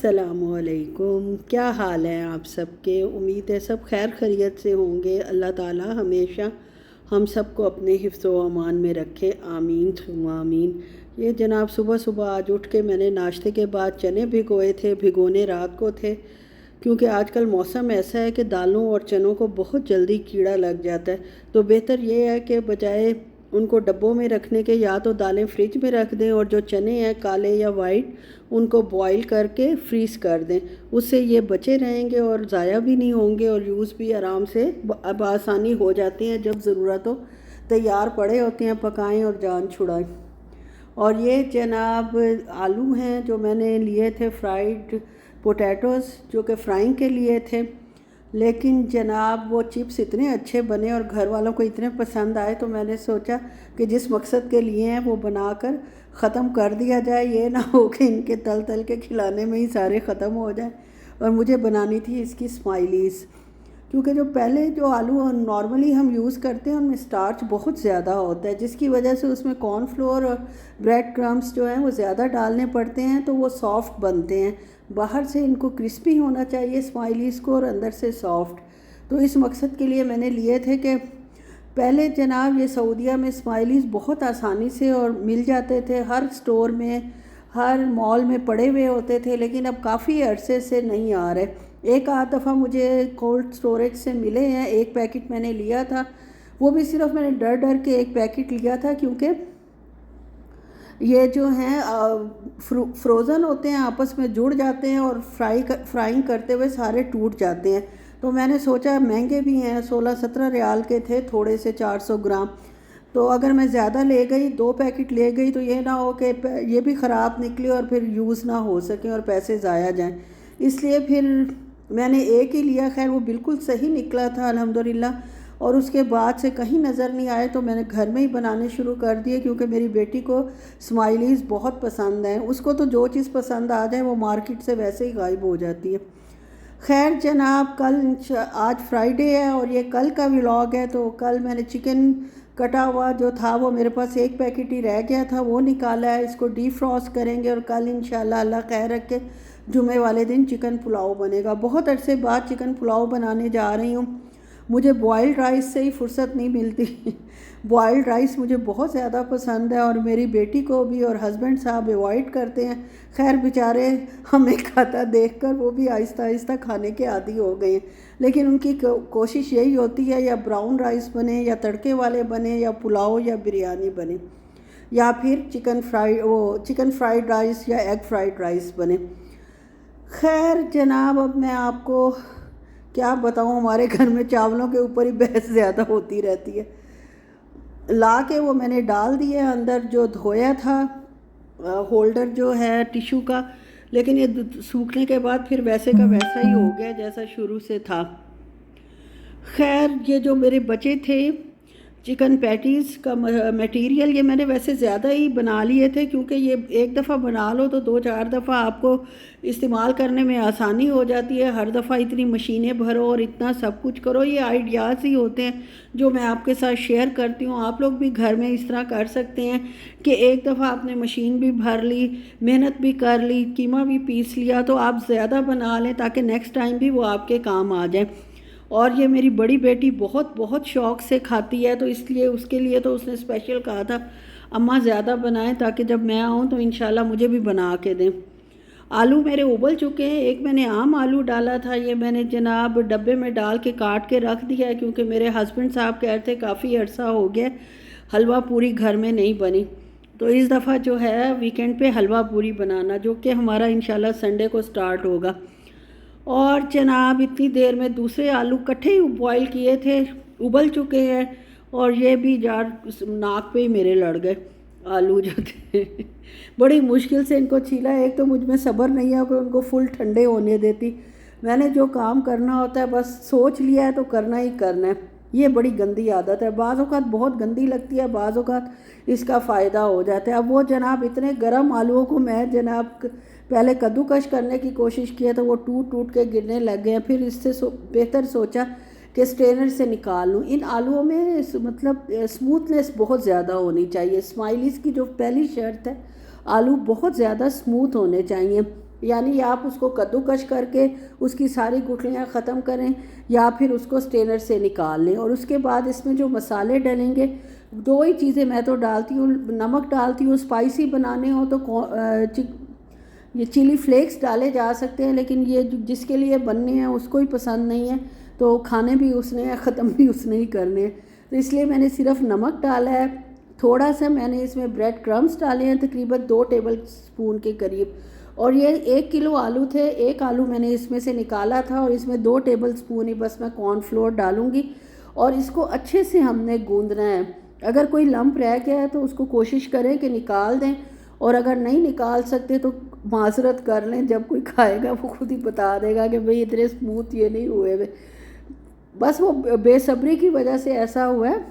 अस्सलामुअलैकुम। क्या हाल है आप सबके? उम्मीद है सब खैर खैरियत से होंगे। अल्लाह ताला हमेशा हम सबको अपने हिफ्ज़ व अमान में रखे, आमीन सुम्मा आमीन। ये जनाब सुबह सुबह आज उठ के मैंने नाश्ते के बाद चने भिगोए थे। भिगोने रात को थे क्योंकि आजकल मौसम ऐसा है कि दालों और चनों को बहुत जल्दी कीड़ा लग जाता है। तो बेहतर ये है कि बजाय उनको डब्बों में रखने के या तो दालें फ्रिज में रख दें और जो चने हैं काले या वाइट उनको बॉईल करके फ्रीज़ कर दें। उससे ये बचे रहेंगे और ज़ाया भी नहीं होंगे और यूज़ भी आराम से अब आसानी हो जाती है। जब ज़रूरत हो तैयार पड़े होते हैं, पकाएं और जान छुड़ाएं। और ये जनाब आलू हैं जो मैंने लिए थे, फ्राइड पोटैटोज़ जो कि फ्राइंग के लिए थे। लेकिन जनाब वो चिप्स इतने अच्छे बने और घर वालों को इतने पसंद आए तो मैंने सोचा कि जिस मकसद के लिए हैं वो बनाकर ख़त्म कर दिया जाए। ये ना हो कि इनके तल तल के खिलाने में ही सारे ख़त्म हो जाए। और मुझे बनानी थी इसकी स्माइलीज़, क्योंकि जो पहले जो आलू नॉर्मली हम यूज़ करते हैं उनमें स्टार्च बहुत ज़्यादा होता है, जिसकी वजह से उसमें कॉर्नफ्लोर और ब्रेड क्रम्स जो हैं वो ज़्यादा डालने पड़ते हैं तो वो सॉफ़्ट बनते हैं। बाहर से इनको क्रिस्पी होना चाहिए स्माइलीज़ को और अंदर से सॉफ़्ट। तो इस मकसद के लिए मैंने लिए थे कि पहले जनाब ये सऊदीया में स्माइलीज़ बहुत आसानी से और मिल जाते थे, हर स्टोर में हर मॉल में पड़े हुए होते थे, लेकिन अब काफ़ी अरसे से नहीं आ रहे। एक आध दफ़ा मुझे कोल्ड स्टोरेज से मिले हैं, एक पैकेट मैंने लिया था। वो भी सिर्फ मैंने डर डर के एक पैकेट लिया था क्योंकि ये जो हैं फ्रोज़न होते हैं, आपस में जुड़ जाते हैं और फ्राइंग करते हुए सारे टूट जाते हैं। तो मैंने सोचा महंगे भी हैं, 16-17 रियाल के थे थोड़े से 400 ग्राम। तो अगर मैं ज़्यादा ले गई, 2 पैकेट ले गई तो ये ना हो कि ये भी ख़राब निकले और फिर यूज़ ना हो सकें और पैसे ज़ाया जाएं। इसलिए फिर मैंने एक ही लिया। खैर वो बिल्कुल सही निकला था अल्हम्दुलिल्लाह। और उसके बाद से कहीं नज़र नहीं आए तो मैंने घर में ही बनाने शुरू कर दिए, क्योंकि मेरी बेटी को स्माइलीज़ बहुत पसंद हैं। उसको तो जो चीज़ पसंद आ जाए वो मार्केट से वैसे ही गायब हो जाती है। खैर जनाब आज फ्राइडे है और ये कल का व्लॉग है। तो कल मैंने चिकन कटा हुआ जो था वो मेरे पास एक पैकेट ही रह गया था, वो निकाला है। इसको डीफ्रॉस्ट करेंगे और कल इंशाल्लाह अल्लाह खैर रख के जुमे वाले दिन चिकन पुलाव बनेगा। बहुत अरसे बाद चिकन पुलाव बनाने जा रही हूँ। मुझे बॉइल्ड राइस से ही फुर्सत नहीं मिलती। बॉइल्ड राइस मुझे बहुत ज़्यादा पसंद है और मेरी बेटी को भी, और हस्बैंड साहब अवॉइड करते हैं। खैर बेचारे हमें खाता देखकर वो भी आहिस्ता आहिस्ता खाने के आदी हो गए हैं। लेकिन उनकी कोशिश यही होती है या ब्राउन राइस बने या तड़के वाले बने या पुलाव या बिरयानी बने या फिर चिकन फ्राइड राइस या एग फ्राइड राइस बने। खैर जनाब अब मैं आपको क्या बताऊँ, हमारे घर में चावलों के ऊपर ही बहस ज़्यादा होती रहती है। ला के वो मैंने डाल दिया अंदर जो धोया था, होल्डर जो है टिशू का, लेकिन ये सूखने के बाद फिर वैसे का वैसा ही हो गया जैसा शुरू से था। खैर ये जो मेरे बचे थे चिकन पैटीज़ का मटेरियल, ये मैंने वैसे ज़्यादा ही बना लिए थे, क्योंकि ये एक दफ़ा बना लो तो 2-4 दफ़ा आपको इस्तेमाल करने में आसानी हो जाती है। हर दफ़ा इतनी मशीनें भरो और इतना सब कुछ करो। ये आइडियाज़ ही होते हैं जो मैं आपके साथ शेयर करती हूँ। आप लोग भी घर में इस तरह कर सकते हैं कि एक दफ़ा आपने मशीन भी भर ली, मेहनत भी कर ली, कीमा भी पीस लिया, तो आप ज़्यादा बना लें ताकि नेक्स्ट टाइम भी वो आपके काम आ जाए। और ये मेरी बड़ी बेटी बहुत बहुत शौक़ से खाती है, तो इसलिए उसके लिए तो उसने स्पेशल कहा था अम्मा ज़्यादा बनाएं ताकि जब मैं आऊँ तो इंशाल्लाह मुझे भी बना के दें। आलू मेरे उबल चुके हैं। एक मैंने आम आलू डाला था, ये मैंने जनाब डब्बे में डाल के काट के रख दिया है, क्योंकि मेरे हस्बैंड साहब कह रहे थे काफ़ी अर्सा हो गया हलवा पूरी घर में नहीं बनी। तो इस दफ़ा जो है वीकेंड पे हलवा पूरी बनाना, जो कि हमारा इंशाल्लाह संडे को स्टार्ट होगा। और जनाब इतनी देर में दूसरे आलू कट्ठे ही बॉईल किए थे, उबल चुके हैं और ये भी यार नाक पे ही मेरे लड़ गए आलू जो थे। बड़ी मुश्किल से इनको छीला। एक तो मुझ में सब्र नहीं है कि उनको फुल ठंडे होने देती। मैंने जो काम करना होता है बस सोच लिया है तो करना ही करना है। ये बड़ी गंदी आदत है, बाज़ औक़ात बहुत गंदी लगती है, बाज़ औक़ात इसका फ़ायदा हो जाता है। अब वो जनाब इतने गर्म आलूओं को मैं जनाब पहले कद्दूकश करने की कोशिश किया तो वो टूट टूट के गिरने लग गए। फिर इससे बेहतर सोचा कि स्ट्रेनर से निकाल लूँ। इन आलूओं में मतलब स्मूथनेस बहुत ज़्यादा होनी चाहिए। स्माइलीज़ की जो पहली शर्त है, आलू बहुत ज़्यादा स्मूथ होने चाहिए। यानी आप उसको कद्दूकश करके उसकी सारी गुठलियाँ ख़त्म करें या फिर उसको स्ट्रेनर से निकाल लें। और उसके बाद इसमें जो मसाले डलेंगे, दो ही चीज़ें मैं तो डालती हूँ, नमक डालती हूँ, स्पाइसी बनाने हो तो ये चिली फ्लेक्स डाले जा सकते हैं, लेकिन ये जिसके लिए बनने हैं उसको ही पसंद नहीं है, तो खाने भी उसने हैं, ख़त्म भी उसने ही करने हैं। तो इसलिए मैंने सिर्फ नमक डाला है। थोड़ा सा मैंने इसमें ब्रेड क्रम्स डाले हैं, तकरीबन 2 टेबल स्पून के करीब। और ये 1 किलो आलू थे, 1 आलू मैंने इसमें से निकाला था और इसमें 2 टेबल स्पून ही बस मैं कॉर्नफ्लोर डालूँगी और इसको अच्छे से हमने गूँदना है। अगर कोई लम्प रह गया है तो उसको कोशिश करें कि निकाल दें, और अगर नहीं निकाल सकते तो माजरत कर लें, जब कोई खाएगा वो खुद ही बता देगा कि भाई इतने स्मूथ ये नहीं हुए हुए। बस वो बेसब्री की वजह से ऐसा हुआ है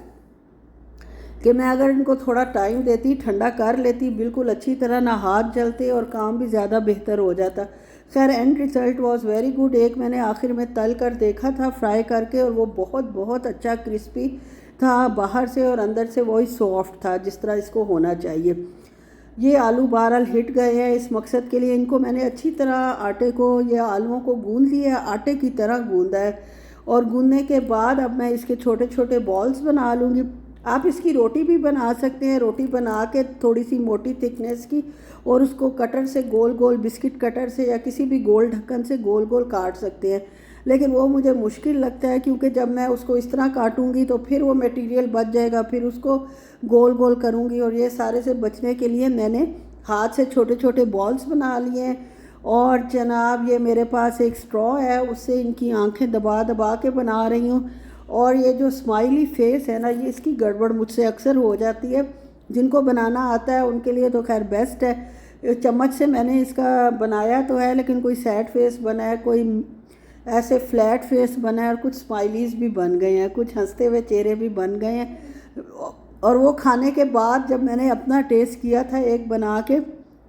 कि मैं अगर इनको थोड़ा टाइम देती, ठंडा कर लेती बिल्कुल अच्छी तरह, ना हाथ जलते और काम भी ज़्यादा बेहतर हो जाता। खैर end result was very good. एक मैंने आखिर में तल कर देखा था फ्राई करके, और वो बहुत बहुत अच्छा क्रिस्पी था बाहर से और अंदर से वही सॉफ्ट था जिस तरह इसको होना चाहिए। ये आलू बहरहाल हिट गए हैं। इस मकसद के लिए इनको मैंने अच्छी तरह आटे को या आलूओं को गूंद लिया, आटे की तरह गूंदा है। और गूंदने के बाद अब मैं इसके छोटे छोटे बॉल्स बना लूँगी। आप इसकी रोटी भी बना सकते हैं, रोटी बना के थोड़ी सी मोटी थिकनेस की, और उसको कटर से गोल गोल, बिस्किट कटर से या किसी भी गोल ढक्कन से गोल गोल काट सकते हैं। लेकिन वो मुझे मुश्किल लगता है, क्योंकि जब मैं उसको इस तरह काटूंगी तो फिर वो मटेरियल बच जाएगा, फिर उसको गोल गोल करूंगी। और ये सारे से बचने के लिए मैंने हाथ से छोटे छोटे बॉल्स बना लिए हैं। और जनाब ये मेरे पास एक स्ट्रॉ है, उससे इनकी आंखें दबा दबा के बना रही हूँ। और ये जो स्माइली फेस है ना, ये इसकी गड़बड़ मुझसे अक्सर हो जाती है। जिनको बनाना आता है उनके लिए तो खैर बेस्ट है। चम्मच से मैंने इसका बनाया तो है, लेकिन कोई सैड फेस बना है, कोई ऐसे फ्लैट फेस बना है, और कुछ स्माइलीज भी बन गए हैं, कुछ हंसते हुए चेहरे भी बन गए हैं। और वो खाने के बाद जब मैंने अपना टेस्ट किया था एक बना के,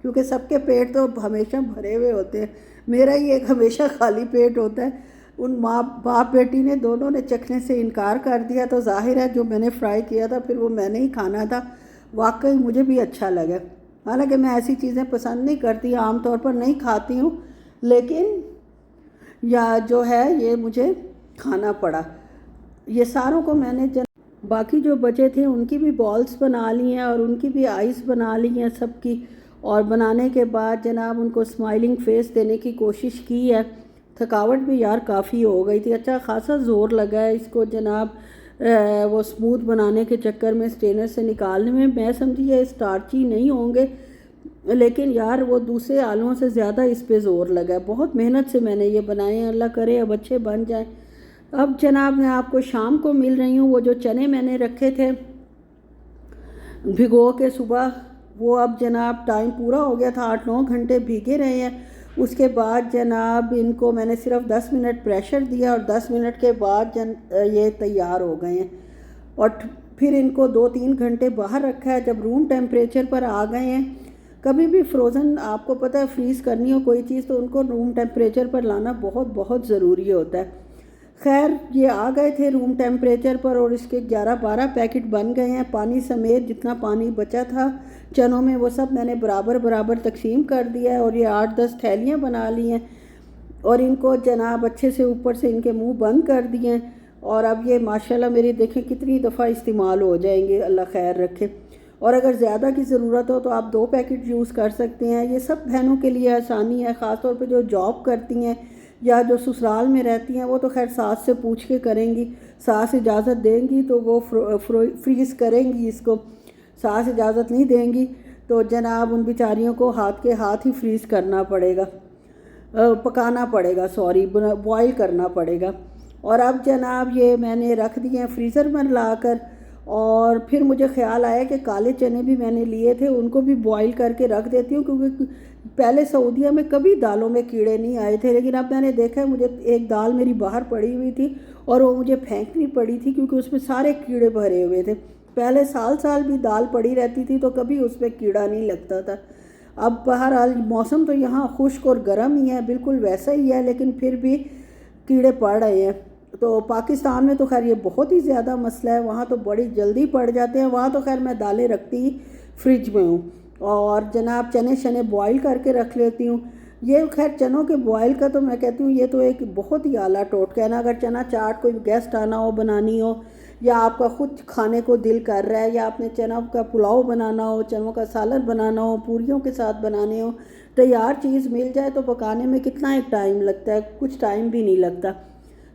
क्योंकि सबके पेट तो हमेशा भरे हुए होते हैं, मेरा ही एक हमेशा खाली पेट होता है। उन माँ बाप बेटी ने दोनों ने चखने से इनकार कर दिया, तो जाहिर है जो मैंने फ्राई किया था फिर वो मैंने ही खाना था। वाकई मुझे भी अच्छा लगा। हालांकि मैं ऐसी चीज़ें पसंद नहीं करती, आम तौर पर नहीं खाती हूँ, लेकिन या जो है ये मुझे खाना पड़ा। ये सारों को मैंने बाकी जो बचे थे उनकी भी बॉल्स बना ली हैं और उनकी भी आइस बना ली हैं सबकी। और बनाने के बाद जनाब उनको स्माइलिंग फेस देने की कोशिश की है। थकावट भी यार काफ़ी हो गई थी, अच्छा खासा ज़ोर लगा है इसको जनाब वो स्मूथ बनाने के चक्कर में, स्ट्रेनर से निकालने में। मैं समझी ये स्टार्ची नहीं होंगे, लेकिन यार वो दूसरे आलूओं से ज़्यादा इस पे ज़ोर लगा है। बहुत मेहनत से मैंने ये बनाए हैं, अल्लाह करे अब अच्छे बन जाएं। अब जनाब मैं आपको शाम को मिल रही हूँ। वो जो चने मैंने रखे थे भिगो के सुबह, वो अब जनाब टाइम पूरा हो गया था, 8-9 घंटे भीगे रहे हैं। उसके बाद जनाब इनको मैंने सिर्फ 10 मिनट प्रेशर दिया और 10 मिनट के बाद ये तैयार हो गए हैं। और फिर इनको 2-3 घंटे बाहर रखा है, जब रूम टेम्परेचर पर आ गए हैं। कभी भी फ्रोज़न आपको पता है फ्रीज़ करनी हो कोई चीज़ तो उनको रूम टेम्परेचर पर लाना बहुत बहुत ज़रूरी होता है। खैर ये आ गए थे रूम टेम्परेचर पर और इसके 11-12 पैकेट बन गए हैं, पानी समेत। जितना पानी बचा था चनों में वो सब मैंने बराबर बराबर तकसीम कर दिया है और ये 8-10 थैलियाँ बना ली हैं। और इनको जनाब अच्छे से ऊपर से इनके मुंह बंद कर दिए हैं। और अब ये माशाल्लाह मेरी देखें कितनी दफ़ा इस्तेमाल हो जाएंगे, अल्लाह खैर रखे। और अगर ज़्यादा की ज़रूरत हो तो आप 2 पैकेट यूज़ कर सकते हैं। ये सब बहनों के लिए आसानी है, ख़ास तौर पे जो जॉब करती हैं या जो ससुराल में रहती हैं। वो तो खैर सास से पूछ के करेंगी, सास इजाज़त देंगी तो वो फ्रीज़ करेंगी इसको। सास इजाज़त नहीं देंगी तो जनाब उन बेचारियों को हाथ के हाथ ही फ्रीज़ करना पड़ेगा, पकाना पड़ेगा, सॉरी बॉयल करना पड़ेगा। और अब जनाब ये मैंने रख दिए हैं फ्रीज़र में लाकर। और फिर मुझे ख़्याल आया कि काले चने भी मैंने लिए थे, उनको भी बॉईल करके रख देती हूँ, क्योंकि पहले सऊदीया में कभी दालों में कीड़े नहीं आए थे। लेकिन अब मैंने देखा है, मुझे एक दाल मेरी बाहर पड़ी हुई थी और वो मुझे फेंकनी पड़ी थी क्योंकि उसमें सारे कीड़े भरे हुए थे। पहले साल साल भी दाल पड़ी रहती थी तो कभी उसमें कीड़ा नहीं लगता था। अब बहरहाल मौसम तो यहाँ खुश्क और गर्म ही है, बिल्कुल वैसा ही है, लेकिन फिर भी कीड़े पड़ रहे हैं। तो पाकिस्तान में तो खैर ये बहुत ही ज़्यादा मसला है, वहाँ तो बड़ी जल्दी पड़ जाते हैं। वहाँ तो खैर मैं दालें रखती ही फ्रिज में हूँ और जनाब चने शने बॉईल करके रख लेती हूँ। ये खैर चनों के बॉयल का तो मैं कहती हूँ ये तो एक बहुत ही आला टोटका है ना। अगर चना चाट कोई गेस्ट आना हो बनानी हो, या आपका खुद खाने को दिल कर रहा है, या आपने चना का पुलाव बनाना हो, चनों का सालन बनाना हो, पूरियों के साथ बनाने हो, तैयार चीज़ मिल जाए तो पकाने में कितना एक टाइम लगता है, कुछ टाइम भी नहीं लगता।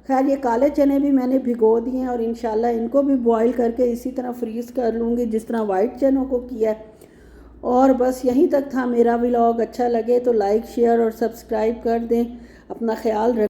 खैर ये काले चने भी मैंने भिगो दिए हैं और इंशाल्लाह इनको भी बॉईल करके इसी तरह फ्रीज़ कर लूँगी जिस तरह वाइट चनों को किया है। और बस यहीं तक था मेरा व्लॉग। अच्छा लगे तो लाइक शेयर और सब्सक्राइब कर दें। अपना ख्याल रखें।